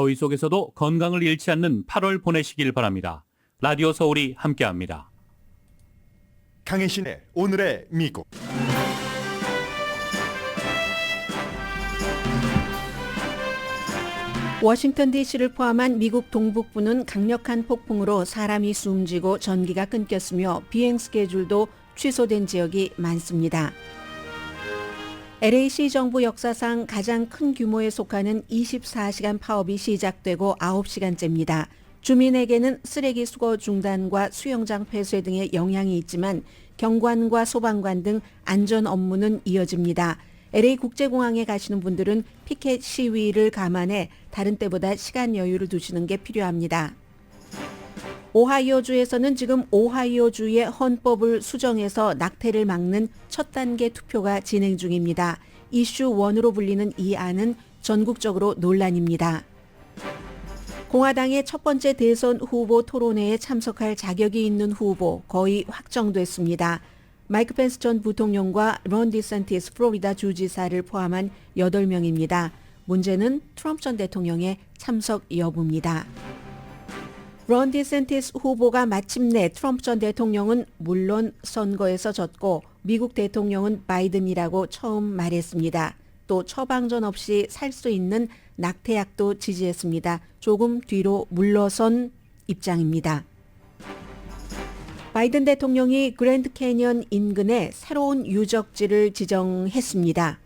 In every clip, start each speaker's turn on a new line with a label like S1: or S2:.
S1: 더위 속에서도 건강을 잃지 않는 8월 보내시길 바랍니다. 라디오 서울이 함께합니다.
S2: 강혜신의 오늘의 미국.
S3: 워싱턴 DC를 포함한 미국 동북부는 강력한 폭풍으로 사람이 숨지고 전기가 끊겼으며 비행 스케줄도 취소된 지역이 많습니다. LA시 정부 역사상 가장 큰 규모에 속하는 24시간 파업이 시작되고 9시간째입니다. 주민에게는 쓰레기 수거 중단과 수영장 폐쇄 등의 영향이 있지만 경관과 소방관 등 안전 업무는 이어집니다. LA 국제공항에 가시는 분들은 피켓 시위를 감안해 다른 때보다 시간 여유를 두시는 게 필요합니다. 오하이오주에서는 지금 오하이오주의 헌법을 수정해서 낙태를 막는 첫 단계 투표가 진행 중입니다. 이슈 1으로 불리는 이 안은 전국적으로 논란입니다. 공화당의 첫 번째 대선 후보 토론회에 참석할 자격이 있는 후보 거의 확정됐습니다. 마이크 펜스 전 부통령과 론 디샌티스 플로리다 주지사를 포함한 8명입니다. 문제는 트럼프 전 대통령의 참석 여부입니다. 론 디샌티스 후보가 마침내 트럼프 전 대통령은 물론 선거에서 졌고 미국 대통령은 바이든이라고 처음 말했습니다. 또 처방전 없이 살 수 있는 낙태약도 지지했습니다. 조금 뒤로 물러선 입장입니다. 바이든 대통령이 그랜드 캐니언 인근에 새로운 유적지를 지정했습니다.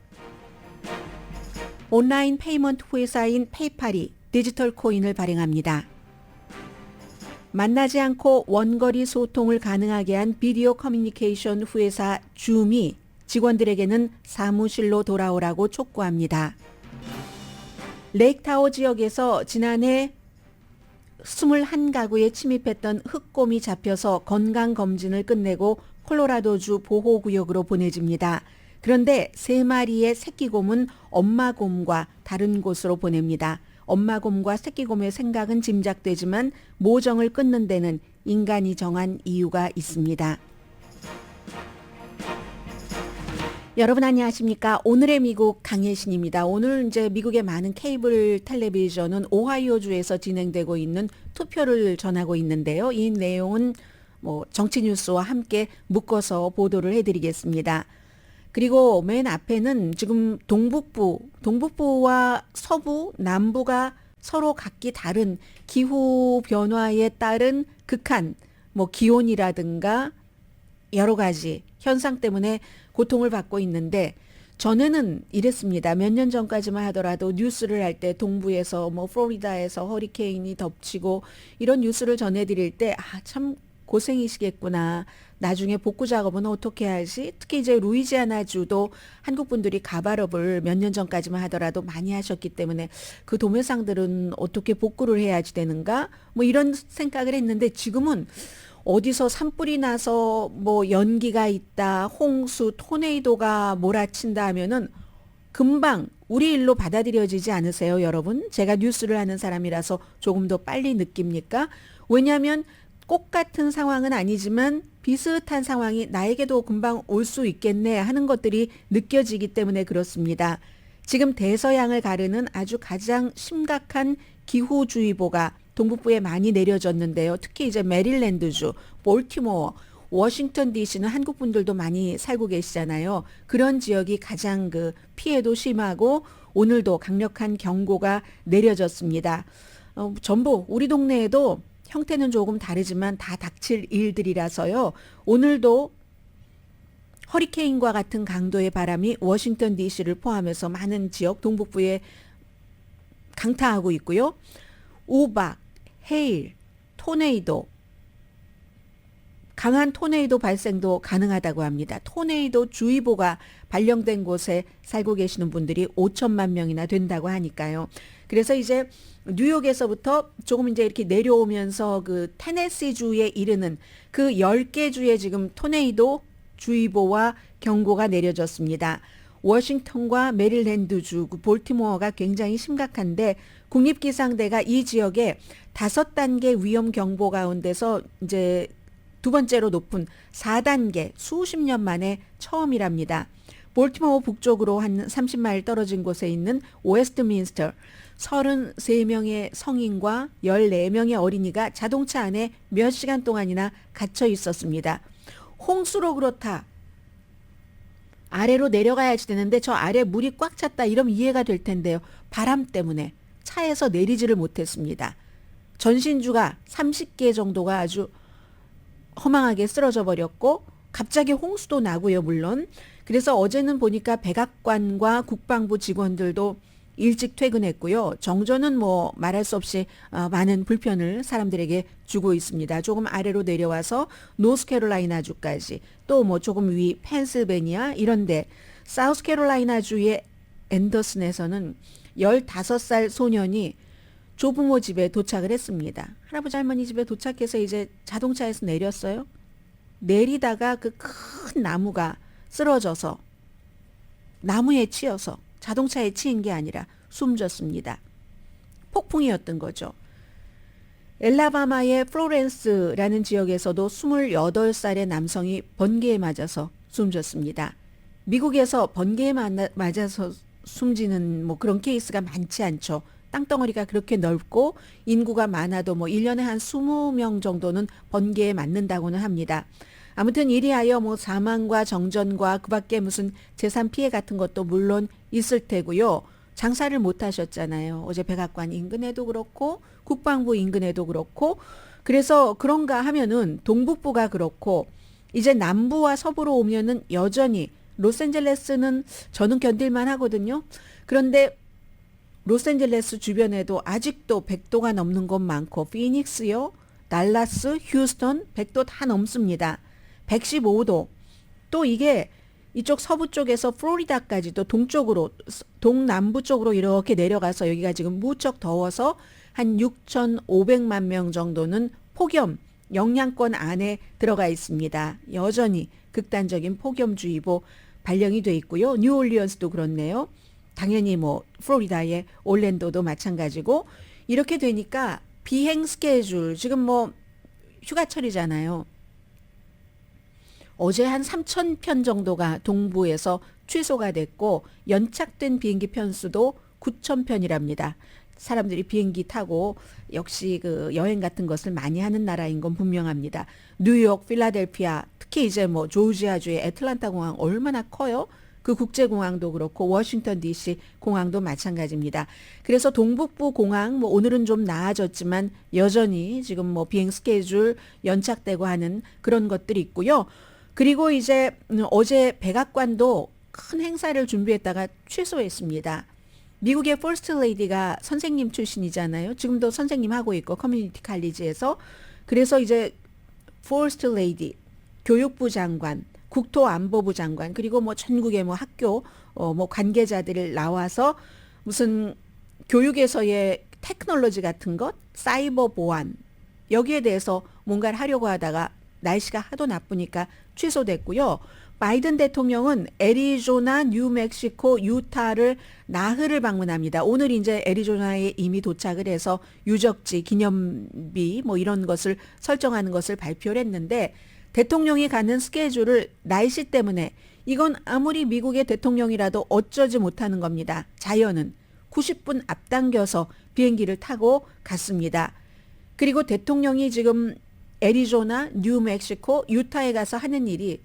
S3: 온라인 페이먼트 회사인 페이팔이 디지털 코인을 발행합니다. 만나지 않고 원거리 소통을 가능하게 한 비디오 커뮤니케이션 회사 줌이 직원들에게는 사무실로 돌아오라고 촉구합니다. 레이크타워 지역에서 지난해 21가구에 침입했던 흑곰이 잡혀서 건강검진을 끝내고 콜로라도주 보호구역으로 보내집니다. 그런데 3마리의 새끼곰은 엄마곰과 다른 곳으로 보냅니다. 엄마곰과 새끼곰의 생각은 짐작되지만 모정을 끊는 데는 인간이 정한 이유가 있습니다. 여러분 안녕하십니까? 오늘의 미국 강혜신입니다. 오늘 이제 미국의 많은 케이블 텔레비전은 오하이오주에서 진행되고 있는 투표를 전하고 있는데요. 이 내용은 정치 뉴스와 함께 묶어서 보도를 해드리겠습니다. 그리고 맨 앞에는 지금 동북부와 서부, 남부가 서로 각기 다른 기후 변화에 따른 극한, 기온이라든가 여러 가지 현상 때문에 고통을 받고 있는데 전에는 이랬습니다. 몇 년 전까지만 하더라도 뉴스를 할 때 동부에서 플로리다에서 허리케인이 덮치고 이런 뉴스를 전해드릴 때 참 고생이시겠구나. 나중에 복구 작업은 어떻게 하지? 특히 이제 루이지아나주도 한국 분들이 가발업을 몇 년 전까지만 하더라도 많이 하셨기 때문에 그 도매상들은 어떻게 복구를 해야지 되는가? 이런 생각을 했는데 지금은 어디서 산불이 나서 연기가 있다, 홍수, 토네이도가 몰아친다 하면은 금방 우리 일로 받아들여지지 않으세요, 여러분? 제가 뉴스를 하는 사람이라서 조금 더 빨리 느낍니까? 왜냐하면 꼭 같은 상황은 아니지만 비슷한 상황이 나에게도 금방 올 수 있겠네 하는 것들이 느껴지기 때문에 그렇습니다. 지금 대서양을 가르는 아주 가장 심각한 기후주의보가 동북부에 많이 내려졌는데요. 특히 이제 메릴랜드주, 볼티모어, 워싱턴 DC는 한국 분들도 많이 살고 계시잖아요. 그런 지역이 가장 피해도 심하고 오늘도 강력한 경고가 내려졌습니다. 전부 우리 동네에도 형태는 조금 다르지만 다 닥칠 일들이라서요. 오늘도 허리케인과 같은 강도의 바람이 워싱턴 DC를 포함해서 많은 지역 동북부에 강타하고 있고요. 우박, 헤일, 토네이도, 강한 토네이도 발생도 가능하다고 합니다. 토네이도 주의보가 발령된 곳에 살고 계시는 분들이 5천만 명이나 된다고 하니까요. 그래서 이제 뉴욕에서부터 조금 이제 이렇게 내려오면서 테네시주에 이르는 10개 주에 지금 토네이도 주의보와 경고가 내려졌습니다. 워싱턴과 메릴랜드주, 볼티모어가 굉장히 심각한데 국립기상대가 이 지역에 5단계 위험 경보 가운데서 이제 두 번째로 높은 4단계 수십 년 만에 처음이랍니다. 볼티모어 북쪽으로 한 30마일 떨어진 곳에 있는 웨스트민스터, 33명의 성인과 14명의 어린이가 자동차 안에 몇 시간 동안이나 갇혀 있었습니다. 홍수로 그렇다. 아래로 내려가야지 되는데 저 아래 물이 꽉 찼다 이러면 이해가 될 텐데요. 바람 때문에 차에서 내리지를 못했습니다. 전신주가 30개 정도가 아주 허망하게 쓰러져 버렸고 갑자기 홍수도 나고요, 물론. 그래서 어제는 보니까 백악관과 국방부 직원들도 일찍 퇴근했고요. 정조는 뭐 말할 수 없이 많은 불편을 사람들에게 주고 있습니다. 조금 아래로 내려와서 노스캐롤라이나주까지 또 뭐 조금 위 펜실베니아 이런데 사우스캐롤라이나주의 앤더슨에서는 15살 소년이 조부모 집에 도착을 했습니다. 할아버지 할머니 집에 도착해서 이제 자동차에서 내렸어요. 내리다가 그 큰 나무가 쓰러져서 나무에 치여서 자동차에 치인 게 아니라 숨졌습니다. 폭풍이었던 거죠. 엘라바마의 플로렌스라는 지역에서도 28살의 남성이 번개에 맞아서 숨졌습니다. 미국에서 번개에 맞아서 숨지는 뭐 그런 케이스가 많지 않죠. 땅덩어리가 그렇게 넓고 인구가 많아도 뭐 1년에 한 20명 정도는 번개에 맞는다고는 합니다. 아무튼 이리하여 뭐 사망과 정전과 그 밖에 무슨 재산 피해 같은 것도 물론 있을 테고요. 장사를 못 하셨잖아요. 어제 백악관 인근에도 그렇고 국방부 인근에도 그렇고 그래서 그런가 하면은 동북부가 그렇고 이제 남부와 서부로 오면은 여전히 로스앤젤레스는 저는 견딜만 하거든요. 그런데 로스앤젤레스 주변에도 아직도 100도가 넘는 곳 많고 피닉스요, 달라스, 휴스턴 100도 다 넘습니다. 115도. 또 이게 이쪽 서부 쪽에서 플로리다까지도 동쪽으로 동남부 쪽으로 이렇게 내려가서 여기가 지금 무척 더워서 한 6,500만 명 정도는 폭염 영향권 안에 들어가 있습니다. 여전히 극단적인 폭염주의보 발령이 돼 있고요. 뉴올리언스도 그렇네요. 당연히 뭐 플로리다의 올랜도도 마찬가지고 이렇게 되니까 비행 스케줄 지금 뭐 휴가철이잖아요. 어제 한 3,000편 정도가 동부에서 취소가 됐고 연착된 비행기 편수도 9,000편이랍니다. 사람들이 비행기 타고 역시 그 여행 같은 것을 많이 하는 나라인 건 분명합니다. 뉴욕, 필라델피아, 특히 이제 뭐 조지아주의 애틀란타 공항 얼마나 커요? 그 국제공항도 그렇고 워싱턴 DC 공항도 마찬가지입니다. 그래서 동북부 공항 뭐 오늘은 좀 나아졌지만 여전히 지금 뭐 비행 스케줄 연착되고 하는 그런 것들이 있고요. 그리고 이제 어제 백악관도 큰 행사를 준비했다가 취소했습니다. 미국의 퍼스트 레이디가 선생님 출신이잖아요. 지금도 선생님 하고 있고 커뮤니티 칼리지에서. 그래서 이제 퍼스트 레이디, 교육부 장관, 국토안보부 장관 그리고 뭐 전국의 뭐 학교 뭐 관계자들 나와서 무슨 교육에서의 테크놀로지 같은 것, 사이버 보안 여기에 대해서 뭔가를 하려고 하다가 날씨가 하도 나쁘니까 취소됐고요. 바이든 대통령은 애리조나, 뉴멕시코, 유타를 나흘을 방문합니다. 오늘 이제 애리조나에 이미 도착을 해서 유적지, 기념비 뭐 이런 것을 설정하는 것을 발표를 했는데 대통령이 가는 스케줄을 날씨 때문에 이건 아무리 미국의 대통령이라도 어쩌지 못하는 겁니다. 자연은 90분 앞당겨서 비행기를 타고 갔습니다. 그리고 대통령이 지금 애리조나, 뉴멕시코, 유타에 가서 하는 일이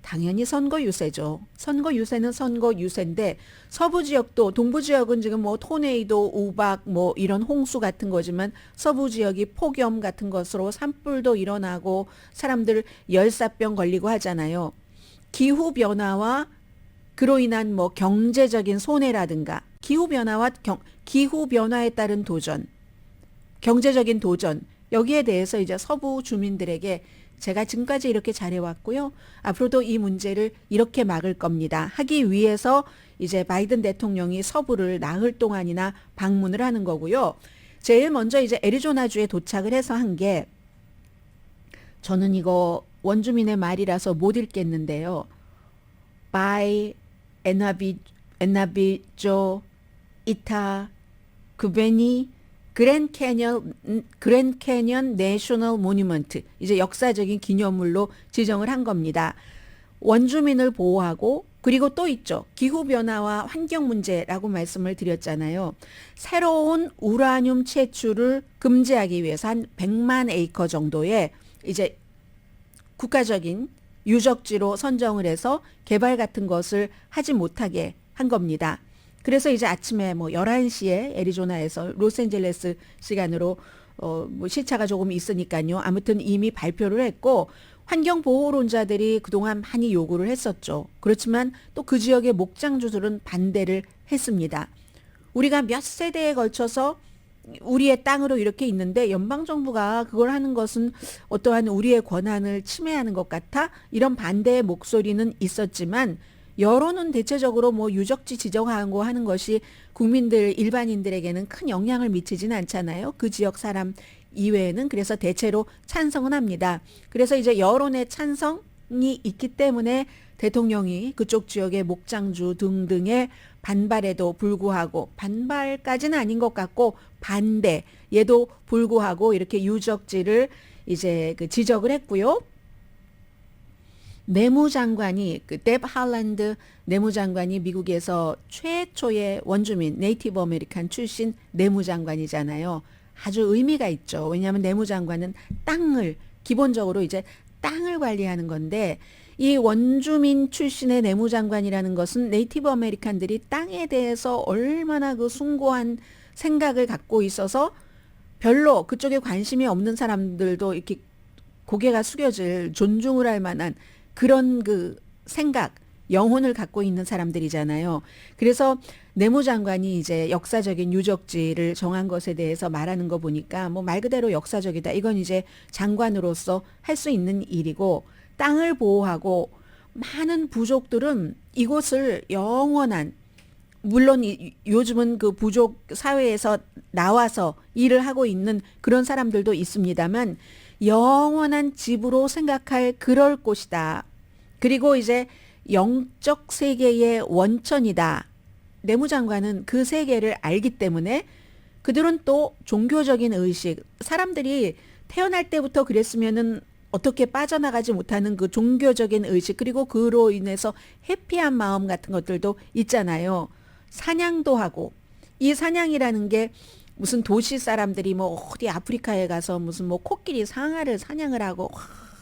S3: 당연히 선거 유세죠. 선거 유세는 선거 유세인데 서부 지역도 동부 지역은 지금 뭐 토네이도, 우박 뭐 이런 홍수 같은 거지만 서부 지역이 폭염 같은 것으로 산불도 일어나고 사람들 열사병 걸리고 하잖아요. 기후 변화와 그로 인한 뭐 경제적인 손해라든가 기후 변화와 기후 변화에 따른 도전, 경제적인 도전 여기에 대해서 이제 서부 주민들에게 제가 지금까지 이렇게 잘해왔고요. 앞으로도 이 문제를 이렇게 막을 겁니다. 하기 위해서 이제 바이든 대통령이 서부를 나흘 동안이나 방문을 하는 거고요. 제일 먼저 이제 애리조나주에 도착을 해서 한 게 저는 이거 원주민의 말이라서 못 읽겠는데요. 바이 에나비조 이타 구베니 그랜 캐년 내셔널 모뉴먼트 이제 역사적인 기념물로 지정을 한 겁니다. 원주민을 보호하고 그리고 또 있죠. 기후변화와 환경 문제라고 말씀을 드렸잖아요. 새로운 우라늄 채취를 금지하기 위해서 한 100만 에이커 정도의 이제 국가적인 유적지로 선정을 해서 개발 같은 것을 하지 못하게 한 겁니다. 그래서 이제 아침에 뭐 11시에 애리조나에서 로스앤젤레스 시간으로 뭐 시차가 조금 있으니까요. 아무튼 이미 발표를 했고 환경보호론자들이 그동안 많이 요구를 했었죠. 그렇지만 또 그 지역의 목장주들은 반대를 했습니다. 우리가 몇 세대에 걸쳐서 우리의 땅으로 이렇게 있는데 연방정부가 그걸 하는 것은 어떠한 우리의 권한을 침해하는 것 같아 이런 반대의 목소리는 있었지만 여론은 대체적으로 뭐 유적지 지정하고 하는 것이 국민들 일반인들에게는 큰 영향을 미치지는 않잖아요. 그 지역 사람 이외에는. 그래서 대체로 찬성은 합니다. 그래서 이제 여론의 찬성이 있기 때문에 대통령이 그쪽 지역의 목장주 등등의 반발에도 불구하고, 반발까지는 아닌 것 같고 반대에도 불구하고 이렇게 유적지를 이제 그 지적을 했고요. 내무장관이 뎁 할란드 내무장관이 미국에서 최초의 원주민 네이티브 아메리칸 출신 내무장관이잖아요. 아주 의미가 있죠. 왜냐하면 내무장관은 땅을 기본적으로 이제 땅을 관리하는 건데 이 원주민 출신의 내무장관이라는 것은 네이티브 아메리칸들이 땅에 대해서 얼마나 그 숭고한 생각을 갖고 있어서 별로 그쪽에 관심이 없는 사람들도 이렇게 고개가 숙여질 존중을 할 만한 그런 그 생각, 영혼을 갖고 있는 사람들이잖아요. 그래서 내무장관이 이제 역사적인 유적지를 정한 것에 대해서 말하는 거 보니까 뭐 말 그대로 역사적이다. 이건 이제 장관으로서 할 수 있는 일이고 땅을 보호하고 많은 부족들은 이곳을 영원한 물론 요즘은 그 부족 사회에서 나와서 일을 하고 있는 그런 사람들도 있습니다만 영원한 집으로 생각할 그럴 곳이다. 그리고 이제 영적 세계의 원천이다. 내무장관은 그 세계를 알기 때문에 그들은 또 종교적인 의식, 사람들이 태어날 때부터 그랬으면은 어떻게 빠져나가지 못하는 그 종교적인 의식, 그리고 그로 인해서 해피한 마음 같은 것들도 있잖아요. 사냥도 하고, 이 사냥이라는 게 무슨 도시 사람들이 뭐 어디 아프리카에 가서 무슨 뭐 코끼리 상아를 사냥을 하고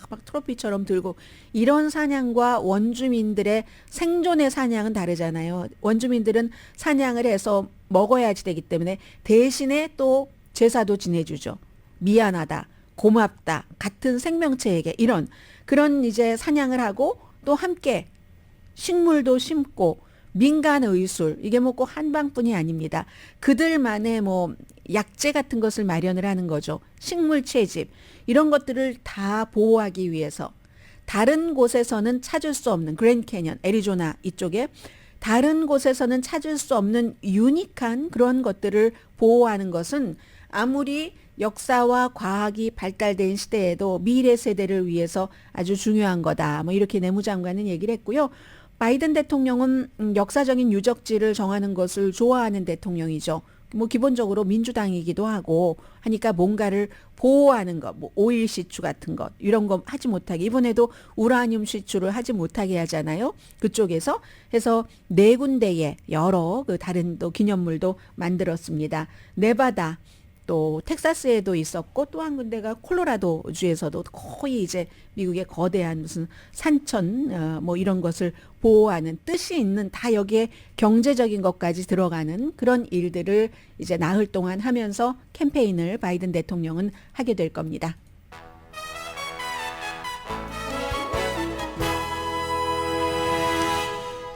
S3: 막 트로피처럼 들고 이런 사냥과 원주민들의 생존의 사냥은 다르잖아요. 원주민들은 사냥을 해서 먹어야지 되기 때문에 대신에 또 제사도 지내주죠. 미안하다, 고맙다, 같은 생명체에게 이런 그런 이제 사냥을 하고 또 함께 식물도 심고 민간의술, 이게 뭐 꼭 한방뿐이 아닙니다. 그들만의 뭐 약재 같은 것을 마련을 하는 거죠. 식물 채집 이런 것들을 다 보호하기 위해서 다른 곳에서는 찾을 수 없는 그랜드 캐년, 애리조나 이쪽에 다른 곳에서는 찾을 수 없는 유니크한 그런 것들을 보호하는 것은 아무리 역사와 과학이 발달된 시대에도 미래 세대를 위해서 아주 중요한 거다. 뭐 이렇게 내무장관은 얘기를 했고요. 바이든 대통령은 역사적인 유적지를 정하는 것을 좋아하는 대통령이죠. 뭐 기본적으로 민주당이기도 하고 하니까 뭔가를 보호하는 것, 뭐 오일 시추 같은 것 이런 거 하지 못하게, 이번에도 우라늄 시추를 하지 못하게 하잖아요. 그쪽에서 해서 4군데의 여러 그 다른 또 기념물도 만들었습니다. 네바다, 또 텍사스에도 있었고 또 한 군데가 콜로라도 주에서도 거의 이제 미국의 거대한 무슨 산천 뭐 이런 것을 보호하는 뜻이 있는, 다 여기에 경제적인 것까지 들어가는 그런 일들을 이제 나흘 동안 하면서 캠페인을 바이든 대통령은 하게 될 겁니다.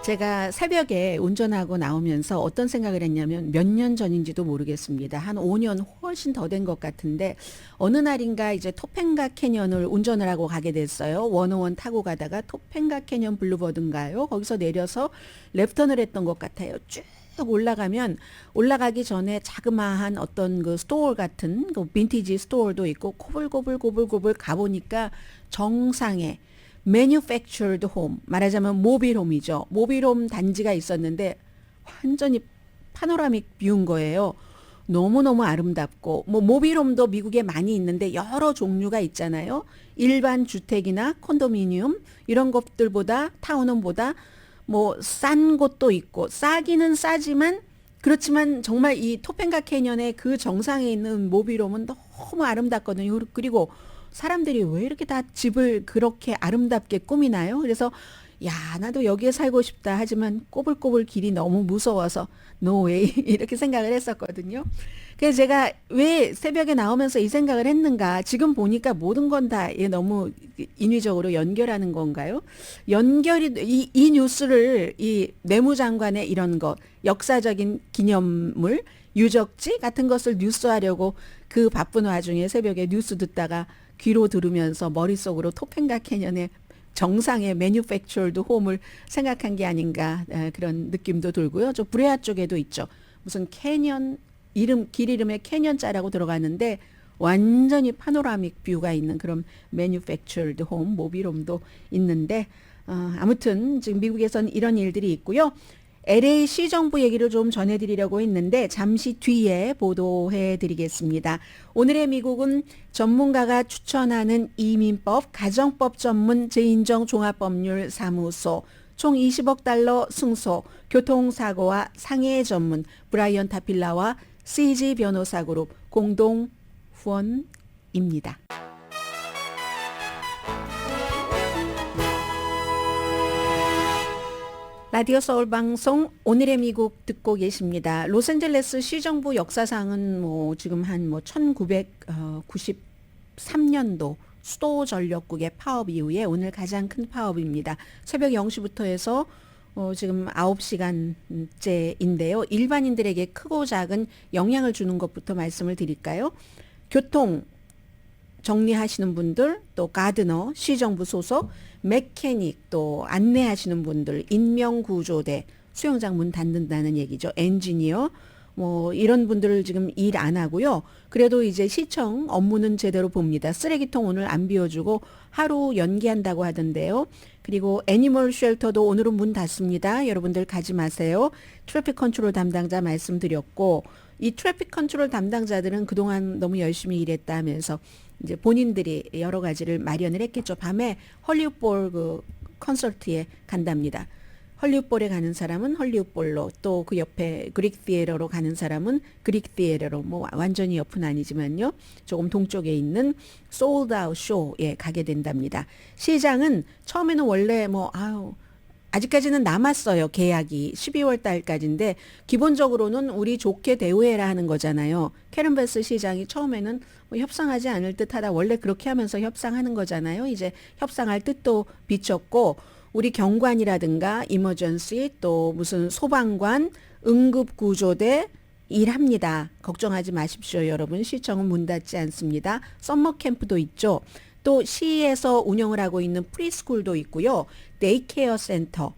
S3: 제가 새벽에 운전하고 나오면서 어떤 생각을 했냐면 몇 년 전인지도 모르겠습니다. 한 5년 훨씬 더 된 것 같은데 어느 날인가 이제 토펜가 캐년을 운전을 하고 가게 됐어요. 101 타고 가다가 토펜가 캐년 블루버드인가요? 거기서 내려서 랩턴을 했던 것 같아요. 쭉 올라가면 올라가기 전에 자그마한 어떤 그 스토어 같은 그 빈티지 스토어도 있고 고불고불 가보니까 정상에 manufactured home, 말하자면 모빌홈이죠. 모빌홈 단지가 있었는데 완전히 파노라믹 뷰인 거예요. 너무너무 아름답고, 뭐 모빌홈도 미국에 많이 있는데 여러 종류가 있잖아요. 일반 주택이나 콘도미니엄 이런 것들보다, 타운홈보다 뭐 싼 곳도 있고 싸기는 싸지만 그렇지만 정말 이 토펜가 캐년의 그 정상에 있는 모비롬은 너무 아름답거든요. 그리고 사람들이 왜 이렇게 다 집을 그렇게 아름답게 꾸미나요? 그래서 야, 나도 여기에 살고 싶다. 하지만 꼬불꼬불 길이 너무 무서워서 no way 이렇게 생각을 했었거든요. 그래서 제가 왜 새벽에 나오면서 이 생각을 했는가? 지금 보니까 모든 건 다 너무 인위적으로 연결하는 건가요? 이 뉴스를 이 내무장관의 이런 것, 역사적인 기념물, 유적지 같은 것을 뉴스하려고 그 바쁜 와중에 새벽에 뉴스 듣다가 귀로 들으면서 머릿속으로 토펜가 캐년의 정상의 매뉴팩처럴드 홈을 생각한 게 아닌가 그런 느낌도 들고요. 저 브레아 쪽에도 있죠. 무슨 캐년 길 이름에 캐년자라고 들어갔는데 완전히 파노라믹 뷰가 있는 그런 매뉴팩처럴드 홈 모빌홈도 있는데 아무튼 지금 미국에선 이런 일들이 있고요. LA 시정부 얘기를 좀 전해드리려고 했는데 잠시 뒤에 보도해드리겠습니다. 오늘의 미국은 전문가가 추천하는 이민법 가정법 전문 재인정 종합법률 사무소 총 20억 달러 승소 교통사고와 상해 전문 브라이언 타필라와 CG 변호사 그룹 공동 후원입니다. 라디오 서울 방송 오늘의 미국 듣고 계십니다. 로스앤젤레스 시정부 역사상은 뭐 지금 한 1993년도 수도 전력국의 파업 이후에 오늘 가장 큰 파업입니다. 새벽 0시부터 해서 지금 9시간째인데요. 일반인들에게 크고 작은 영향을 주는 것부터 말씀을 드릴까요? 교통 정리하시는 분들, 또 가드너, 시정부 소속, 메케닉, 또 안내하시는 분들, 인명구조대, 수영장 문 닫는다는 얘기죠. 엔지니어, 뭐 이런 분들 지금 일 안 하고요. 그래도 이제 시청 업무는 제대로 봅니다. 쓰레기통 오늘 안 비워주고 하루 연기한다고 하던데요. 그리고 애니멀 쉘터도 오늘은 문 닫습니다. 여러분들 가지 마세요. 트래픽 컨트롤 담당자 말씀드렸고 이 트래픽 컨트롤 담당자들은 그동안 너무 열심히 일했다 하면서 이제 본인들이 여러 가지를 마련을 했겠죠. 밤에 헐리우드볼 그 콘서트에 간답니다. 헐리우드볼에 가는 사람은 헐리우드볼로 또 그 옆에 그릭 티에러로 가는 사람은 그릭 티에러로 뭐 완전히 옆은 아니지만요. 조금 동쪽에 있는 소울드아웃 쇼에 가게 된답니다. 시장은 처음에는 원래 아직까지는 남았어요. 계약이 12월 달까지인데 기본적으로는 우리 좋게 대우해라 하는 거잖아요. 캐런 베스 시장이 처음에는 협상하지 않을 듯하다 원래 그렇게 하면서 협상하는 거잖아요. 이제 협상할 뜻도 비쳤고 우리 경관이라든가 이머전시 또 무슨 소방관 응급구조대 일합니다. 걱정하지 마십시오. 여러분 시청은 문 닫지 않습니다. 썸머 캠프도 있죠. 또 시에서 운영을 하고 있는 프리스쿨도 있고요. 데이케어 센터,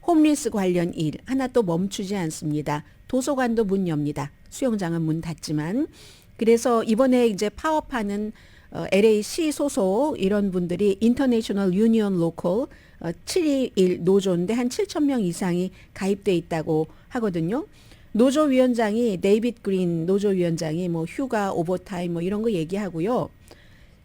S3: 홈리스 관련 일 하나 또 멈추지 않습니다. 도서관도 문 엽니다. 수영장은 문 닫지만. 그래서 이번에 이제 파업하는 LA시 소속 이런 분들이 인터내셔널 유니언 로컬 721 노조인데 한 7,000명 이상이 가입돼 있다고 하거든요. 노조위원장이 데이빗 그린 노조위원장이 뭐 휴가, 오버타임 뭐 이런 거 얘기하고요.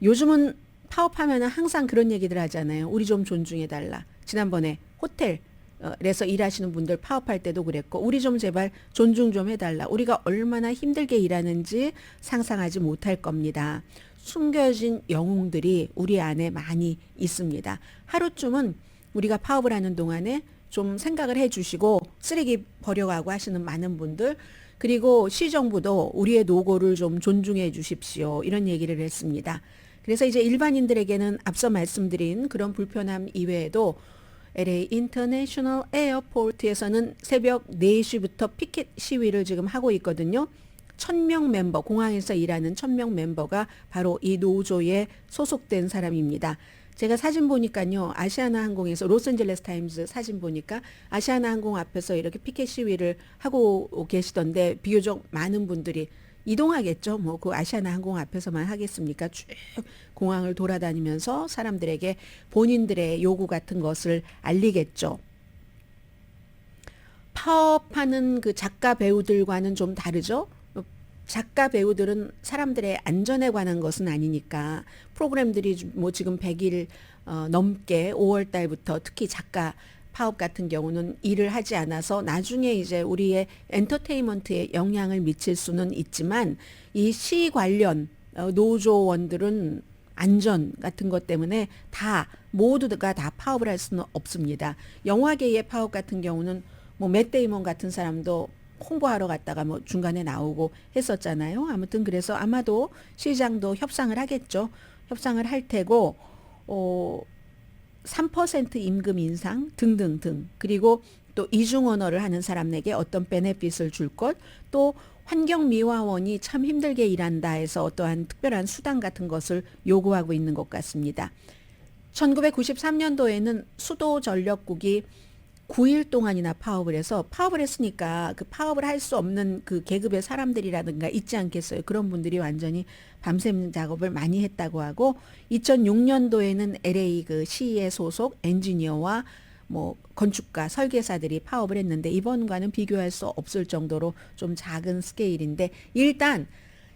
S3: 요즘은 파업하면 항상 그런 얘기들 하잖아요. 우리 좀 존중해달라. 지난번에 호텔에서 일하시는 분들 파업할 때도 그랬고 우리 좀 제발 존중 좀 해달라. 우리가 얼마나 힘들게 일하는지 상상하지 못할 겁니다. 숨겨진 영웅들이 우리 안에 많이 있습니다. 하루쯤은 우리가 파업을 하는 동안에 좀 생각을 해주시고 쓰레기 버려가고 하시는 많은 분들 그리고 시정부도 우리의 노고를 좀 존중해 주십시오. 이런 얘기를 했습니다. 그래서 이제 일반인들에게는 앞서 말씀드린 그런 불편함 이외에도 LA 인터내셔널 에어포트에서는 새벽 4시부터 피켓 시위를 지금 하고 있거든요. 1,000명 멤버, 공항에서 일하는 1,000명 멤버가 바로 이 노조에 소속된 사람입니다. 제가 사진 보니까요. 아시아나 항공에서 로스앤젤레스 타임즈 사진 보니까 아시아나 항공 앞에서 이렇게 피켓 시위를 하고 계시던데 비교적 많은 분들이 이동하겠죠. 뭐 그 아시아나 항공 앞에서만 하겠습니까? 쭉 공항을 돌아다니면서 사람들에게 본인들의 요구 같은 것을 알리겠죠. 파업하는 그 작가 배우들과는 좀 다르죠. 작가 배우들은 사람들의 안전에 관한 것은 아니니까 프로그램들이 뭐 지금 100일 넘게 5월 달부터 특히 작가 파업 같은 경우는 일을 하지 않아서 나중에 이제 우리의 엔터테인먼트에 영향을 미칠 수는 있지만 이 시 관련 노조원들은 안전 같은 것 때문에 다 모두가 다 파업을 할 수는 없습니다. 영화계의 파업 같은 경우는 뭐 맷 데이먼 같은 사람도 홍보하러 갔다가 뭐 중간에 나오고 했었잖아요. 아무튼 그래서 아마도 시장도 협상을 하겠죠. 협상을 할 테고 3% 임금 인상 등등등, 그리고 또 이중 언어를 하는 사람에게 어떤 베네핏을 줄 것, 또 환경미화원이 참 힘들게 일한다 해서 어떠한 특별한 수당 같은 것을 요구하고 있는 것 같습니다. 1993년도에는 수도전력국이 9일 동안이나 파업을 해서, 파업을 했으니까 그 파업을 할 수 없는 그 계급의 사람들이라든가 있지 않겠어요. 그런 분들이 완전히 밤샘 작업을 많이 했다고 하고, 2006년도에는 LA 그 시의 소속 엔지니어와 뭐 건축가, 설계사들이 파업을 했는데 이번과는 비교할 수 없을 정도로 좀 작은 스케일인데, 일단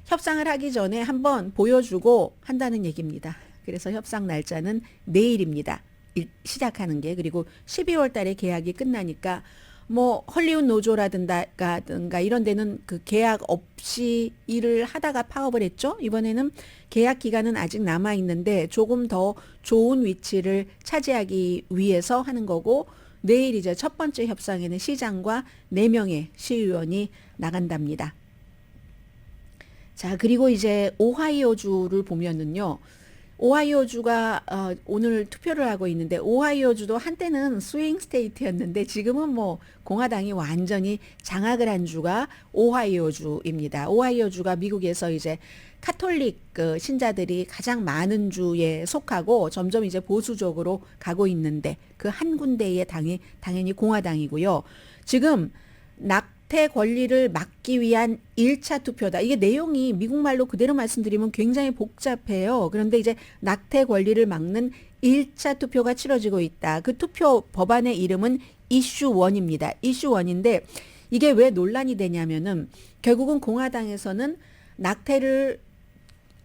S3: 협상을 하기 전에 한번 보여주고 한다는 얘기입니다. 그래서 협상 날짜는 내일입니다. 시작하는 게. 그리고 12월 달에 계약이 끝나니까 뭐 헐리우드 노조라든가 이런 데는 그 계약 없이 일을 하다가 파업을 했죠. 이번에는 계약 기간은 아직 남아 있는데 조금 더 좋은 위치를 차지하기 위해서 하는 거고, 내일 이제 첫 번째 협상에는 시장과 4명의 시의원이 나간답니다. 자, 그리고 이제 오하이오주를 보면은요. 오하이오주가 오늘 투표를 하고 있는데, 오하이오주도 한때는 스윙 스테이트였는데 지금은 뭐 공화당이 완전히 장악을 한 주가 오하이오주입니다. 오하이오주가 미국에서 이제 카톨릭 그 신자들이 가장 많은 주에 속하고 점점 이제 보수적으로 가고 있는데, 그 한 군데의 당이 당연히 공화당이고요. 지금 낙태 권리를 막기 위한 1차 투표다. 이게 내용이 미국말로 그대로 말씀드리면 굉장히 복잡해요. 그런데 이제 낙태 권리를 막는 1차 투표가 치러지고 있다. 그 투표 법안의 이름은 이슈 1입니다. 이슈 1인데 이게 왜 논란이 되냐면은 결국은 공화당에서는 낙태를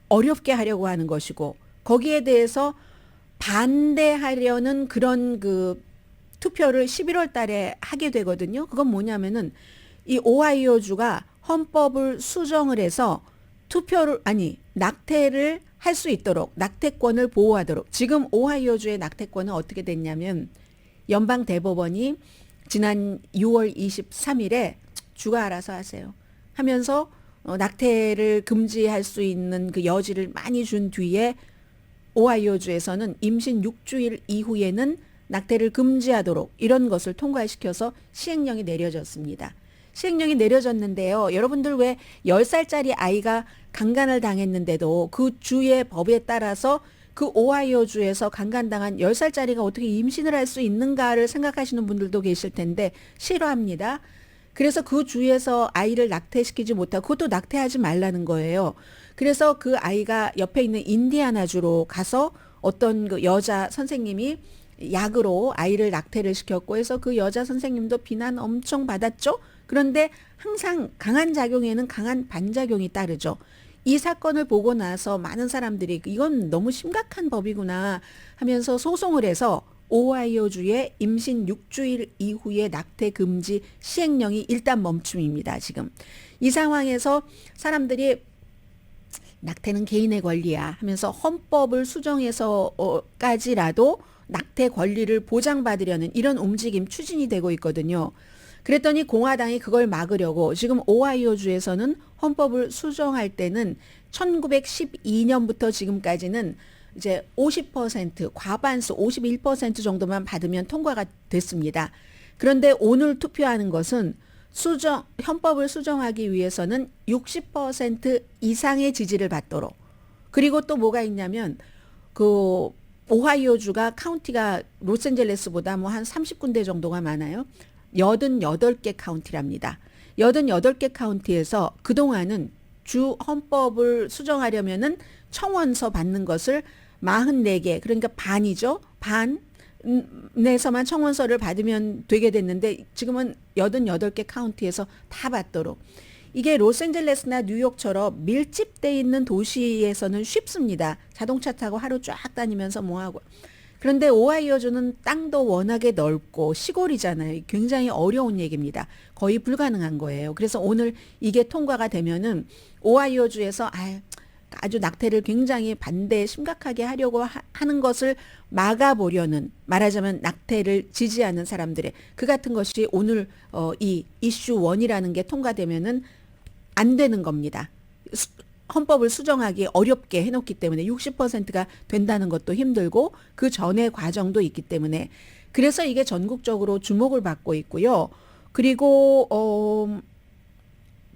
S3: 어렵게 하려고 하는 것이고, 거기에 대해서 반대하려는 그런 그 투표를 11월 달에 하게 되거든요. 그건 뭐냐면은 이 오하이오주가 헌법을 수정을 해서 낙태를 할 수 있도록, 낙태권을 보호하도록. 지금 오하이오주의 낙태권은 어떻게 됐냐면, 연방 대법원이 지난 6월 23일에 주가 알아서 하세요 하면서 낙태를 금지할 수 있는 그 여지를 많이 준 뒤에 오하이오주에서는 임신 6주일 이후에는 낙태를 금지하도록 이런 것을 통과시켜서 시행령이 내려졌습니다. 시행령이 내려졌는데요. 여러분들 왜 10살짜리 아이가 강간을 당했는데도 그 주의 법에 따라서 그 오하이오주에서 강간당한 10살짜리가 어떻게 임신을 할 수 있는가를 생각하시는 분들도 계실 텐데 싫어합니다. 그래서 그 주에서 아이를 낙태시키지 못하고, 그것도 낙태하지 말라는 거예요. 그래서 그 아이가 옆에 있는 인디아나주로 가서 어떤 그 여자 선생님이 약으로 아이를 낙태를 시켰고 해서 그 여자 선생님도 비난 엄청 받았죠. 그런데 항상 강한 작용에는 강한 반작용이 따르죠. 이 사건을 보고 나서 많은 사람들이 이건 너무 심각한 법이구나 하면서 소송을 해서 오하이오주의 임신 6주일 이후에 낙태 금지 시행령이 일단 멈춤입니다. 지금 이 상황에서 사람들이 낙태는 개인의 권리야 하면서 헌법을 수정해서까지라도 낙태 권리를 보장받으려는 이런 움직임 추진이 되고 있거든요. 그랬더니 공화당이 그걸 막으려고 지금 오하이오주에서는 헌법을 수정할 때는 1912년부터 지금까지는 이제 50% 과반수 51% 정도만 받으면 통과가 됐습니다. 그런데 오늘 투표하는 것은 헌법을 수정하기 위해서는 60% 이상의 지지를 받도록, 그리고 또 뭐가 있냐면 그 오하이오주가 카운티가 로스앤젤레스보다 뭐 한 30군데 정도가 많아요. 88개 카운티랍니다. 88개 카운티에서 그동안은 주 헌법을 수정하려면은 청원서 받는 것을 44개, 그러니까 반이죠. 반에서만 청원서를 받으면 되게 됐는데 지금은 88개 카운티에서 다 받도록. 이게 로스앤젤레스나 뉴욕처럼 밀집돼 있는 도시에서는 쉽습니다. 자동차 타고 하루 쫙 다니면서 뭐하고. 그런데 오하이오주는 땅도 워낙에 넓고 시골이잖아요. 굉장히 어려운 얘기입니다. 거의 불가능한 거예요. 그래서 오늘 이게 통과가 되면은 오하이오주에서 아주 낙태를 굉장히 반대 심각하게 하려고 하는 것을 막아보려는, 말하자면 낙태를 지지하는 사람들의 그 같은 것이 오늘 이 이슈 1이라는 게 통과되면은 안 되는 겁니다. 헌법을 수정하기 어렵게 해놓기 때문에 60%가 된다는 것도 힘들고 그 전의 과정도 있기 때문에 그래서 이게 전국적으로 주목을 받고 있고요. 그리고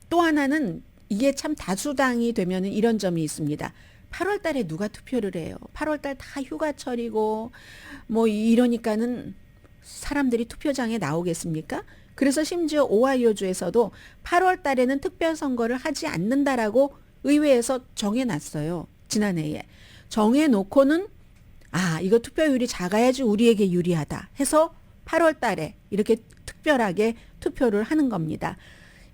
S3: 또 하나는 이게 참 다수당이 되면은 이런 점이 있습니다. 8월 달에 누가 투표를 해요? 8월 달 다 휴가철이고 뭐 이러니까는 사람들이 투표장에 나오겠습니까? 그래서 심지어 오하이오주에서도 8월 달에는 특별 선거를 하지 않는다라고 의회에서 정해놨어요. 지난해에. 정해놓고는 이거 투표율이 작아야지 우리에게 유리하다 해서 8월 달에 이렇게 특별하게 투표를 하는 겁니다.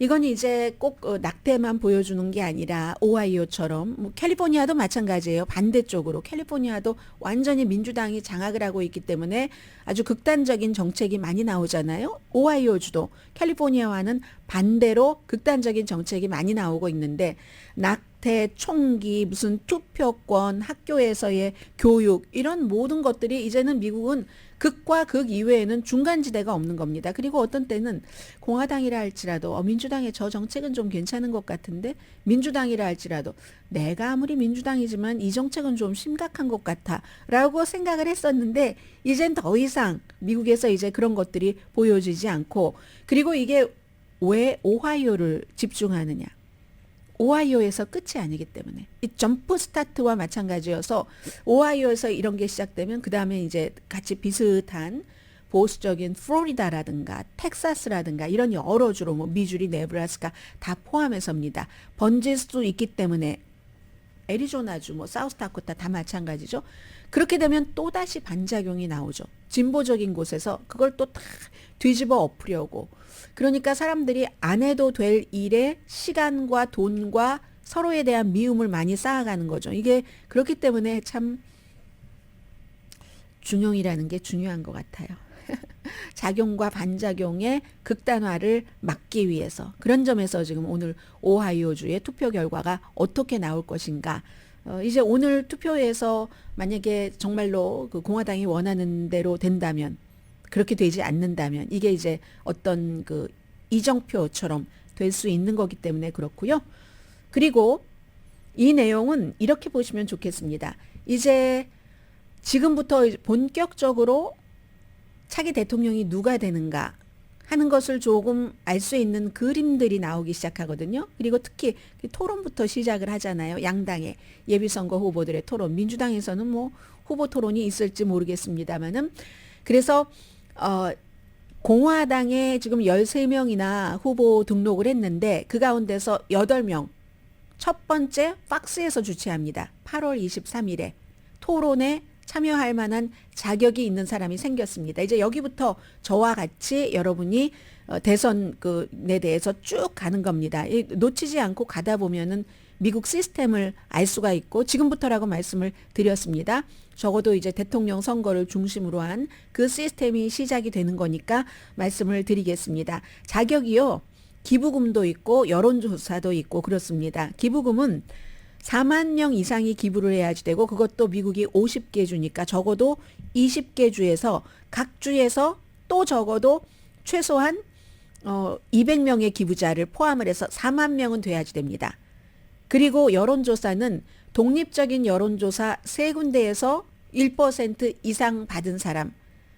S3: 이건 이제 꼭 낙태만 보여주는 게 아니라 오하이오처럼 뭐 캘리포니아도 마찬가지예요. 반대쪽으로 캘리포니아도 완전히 민주당이 장악을 하고 있기 때문에 아주 극단적인 정책이 많이 나오잖아요. 오하이오주도 캘리포니아와는 반대로 극단적인 정책이 많이 나오고 있는데 낙태, 총기, 무슨 투표권, 학교에서의 교육 이런 모든 것들이 이제는 미국은 극과 극 이외에는 중간지대가 없는 겁니다. 그리고 어떤 때는 공화당이라 할지라도 민주당의 저 정책은 좀 괜찮은 것 같은데 민주당이라 할지라도 내가 아무리 민주당이지만 이 정책은 좀 심각한 것 같아 라고 생각을 했었는데 이젠 더 이상 미국에서 이제 그런 것들이 보여지지 않고 그리고 이게 왜 오하이오를 집중하느냐. 오하이오에서 끝이 아니기 때문에 이 점프 스타트와 마찬가지여서 오하이오에서 이런 게 시작되면 그 다음에 이제 같이 비슷한 보수적인 플로리다라든가 텍사스라든가 이런 여러 주로 뭐 미주리, 네브라스카 다 포함해서입니다. 번질 수도 있기 때문에 애리조나주, 뭐 사우스다코타 다 마찬가지죠. 그렇게 되면 또다시 반작용이 나오죠. 진보적인 곳에서 그걸 또 다 뒤집어 엎으려고. 그러니까 사람들이 안 해도 될 일에 시간과 돈과 서로에 대한 미움을 많이 쌓아가는 거죠. 이게 그렇기 때문에 참 중용이라는 게 중요한 것 같아요. 작용과 반작용의 극단화를 막기 위해서 그런 점에서 지금 오늘 오하이오주의 투표 결과가 어떻게 나올 것인가. 이제 오늘 투표에서 만약에 정말로 그 공화당이 원하는 대로 된다면 그렇게 되지 않는다면 이게 이제 어떤 그 이정표처럼 될 수 있는 거기 때문에 그렇고요. 그리고 이 내용은 이렇게 보시면 좋겠습니다. 이제 지금부터 본격적으로 차기 대통령이 누가 되는가 하는 것을 조금 알 수 있는 그림들이 나오기 시작하거든요. 그리고 특히 토론부터 시작을 하잖아요. 양당의 예비선거 후보들의 토론. 민주당에서는 뭐 후보 토론이 있을지 모르겠습니다만은 그래서 공화당에 지금 13명이나 후보 등록을 했는데 그 가운데서 8명 첫 번째 팍스에서 주최합니다. 8월 23일에 토론에 참여할 만한 자격이 있는 사람이 생겼습니다. 이제 여기부터 저와 같이 여러분이 대선에 대해서 쭉 가는 겁니다. 놓치지 않고 가다 보면은 미국 시스템을 알 수가 있고 지금부터라고 말씀을 드렸습니다. 적어도 이제 대통령 선거를 중심으로 한 그 시스템이 시작이 되는 거니까 말씀을 드리겠습니다. 자격이요. 기부금도 있고 여론조사도 있고 그렇습니다. 기부금은 4만 명 이상이 기부를 해야지 되고 그것도 미국이 50개 주니까 적어도 20개 주에서 각 주에서 또 적어도 최소한 200명의 기부자를 포함을 해서 4만 명은 돼야지 됩니다. 그리고 여론조사는 독립적인 여론조사 3군데에서 1% 이상 받은 사람